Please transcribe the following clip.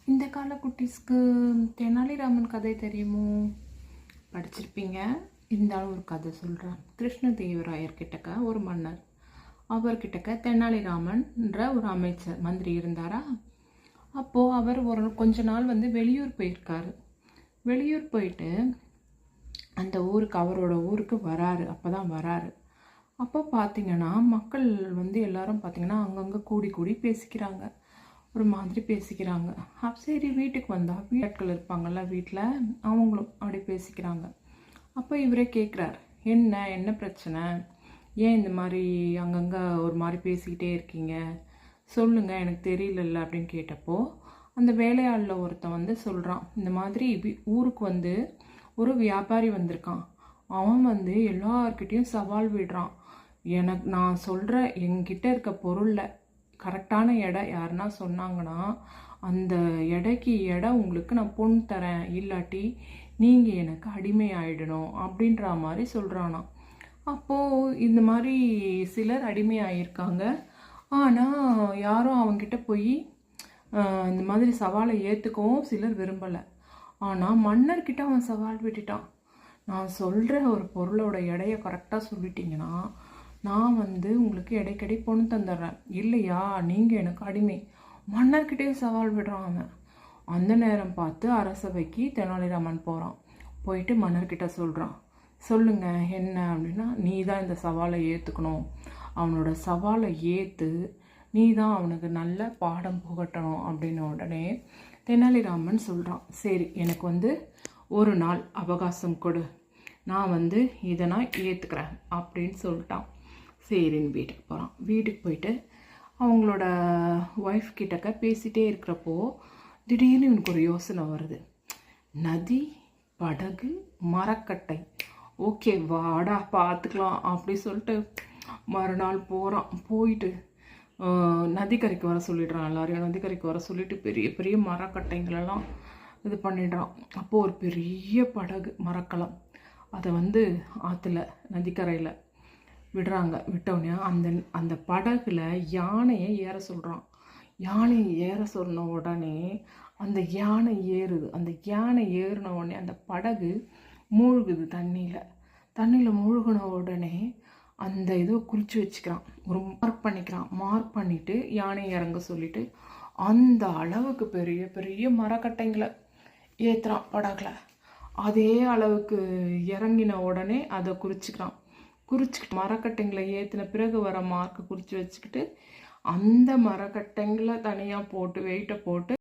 இந்த கால குட்டீஸ்க்கு தெனாலிராமன் கதை தெரியுமோ? படிச்சிருப்பீங்க. இருந்தாலும் ஒரு கதை சொல்கிறேன். கிருஷ்ணதேவராயர் கிட்டக்க ஒரு மன்னர், அவர்கிட்டக்க தெனாலிராமன்ற ஒரு அமைச்சர் மந்திரி இருந்தாரா. அப்போது அவர் ஒரு கொஞ்ச நாள் வெளியூர் போயிருக்காரு. வெளியூர் போயிட்டு அந்த ஊருக்கு, அவரோட ஊருக்கு வராரு. அப்போ தான் வராரு. அப்போ பார்த்தீங்கன்னா மக்கள் எல்லாரும் பார்த்தீங்கன்னா அங்கங்கே கூடி கூடி பேசிக்கிறாங்க, ஒரு மாதிரி பேசிக்கிறாங்க. சரி, வீட்டுக்கு வந்தால் வீட்டுகள் இருப்பாங்கள்ல, வீட்டில் அவங்களும் அப்படி பேசிக்கிறாங்க. அப்போ இவரே கேட்குறார், என்ன பிரச்சனை, ஏன் இந்த மாதிரி அங்கங்கே ஒரு மாதிரி பேசிக்கிட்டே இருக்கீங்க, சொல்லுங்கள், எனக்கு தெரியலல்ல அப்படின்னு கேட்டப்போ அந்த வேலையாளில் ஒருத்தன் சொல்கிறான், இந்த மாதிரி ஊருக்கு ஒரு வியாபாரி வந்திருக்கான். அவன் எல்லார்கிட்டையும் சவால் விடுறான். நான் சொல்கிற என்கிட்ட இருக்க பொருளில் கரெக்டான எடை யாருன்னா சொன்னாங்கன்னா அந்த எடைக்கு எடை உங்களுக்கு நான் பொன் தரேன், இல்லாட்டி நீங்கள் எனக்கு அடிமை ஆகிடணும் அப்படின்ற மாதிரி சொல்கிறானா. அப்போது இந்த மாதிரி சிலர் அடிமை ஆகியிருக்காங்க. ஆனால் யாரும் அவங்ககிட்ட போய் இந்த மாதிரி சவாலை ஏற்றுக்கவும் சிலர் விரும்பலை. ஆனால் மன்னர்கிட்ட அவன் சவால் விட்டுட்டான். நான் சொல்கிற ஒரு பொருளோட எடையை கரெக்டாக சொல்லிட்டீங்கன்னா நான் உங்களுக்கு இடைக்கடி பொண்ணு தந்துடுறேன், இல்லையா நீங்கள் எனக்கு அடிமை. மன்னர்கிட்டே சவால் விடுறான் அவன். அந்த நேரம் பார்த்து அரசவைக்கு தெனாலிராமன் போகிறான். போயிட்டு மன்னர்கிட்ட சொல்கிறான், சொல்லுங்க என்ன அப்படின்னா, நீ தான் இந்த சவாலை ஏற்றுக்கணும், அவனோட சவாலை ஏற்று நீ தான் அவனுக்கு நல்ல பாடம் புகட்டணும். அப்படின்ன உடனே தெனாலிராமன் சொல்கிறான், சரி எனக்கு ஒரு நாள் அவகாசம் கொடு, நான் இதை நான் ஏற்றுக்கிறேன் அப்படின்னு சொல்லிட்டான். சரின்னு வீட்டுக்கு போகிறான். வீட்டுக்கு போயிட்டு அவங்களோட ஒய்ஃப் கிட்டக்க பேசிகிட்டே இருக்கிறப்போ திடீர்னு இவனுக்கு ஒரு யோசனை வருது. நதி, படகு, மரக்கட்டை, ஓகே வாடா பார்த்துக்கலாம் அப்படி சொல்லிட்டு மறுநாள் போகிறான். போயிட்டு நதிக்கரைக்கு வர சொல்லிடுறான். எல்லாரையும் நதிக்கரைக்கு வர சொல்லிட்டு பெரிய பெரிய மரக்கட்டைங்களெல்லாம் இது பண்ணிடுறான். அப்போது ஒரு பெரிய படகு, மரக்கலம், அதை ஆற்றுல நதிக்கரையில் விடுறாங்க. விட்டோடனே அந்த படகுல யானையை ஏற சொல்கிறான். யானையை ஏற சொன்ன உடனே அந்த யானை ஏறுது. அந்த யானை ஏறின உடனே அந்த படகு மூழ்குது தண்ணியில் மூழ்கின உடனே அந்த இதோ குறித்து வச்சுக்கிறான், ஒரு மார்க் பண்ணிவிட்டு யானை இறங்க சொல்லிட்டு அந்த அளவுக்கு பெரிய பெரிய மரக்கட்டைங்களை ஏற்றுறான் படகுல. அதே அளவுக்கு இறங்கின உடனே அதை குறிச்சிக்கிறான். மரக்கட்டைங்களை ஏற்றின பிறகு வர மார்க்கை குறித்து வச்சுக்கிட்டு அந்த மரக்கட்டைங்களை தனியாக போட்டு வெயிட்டை போட்டு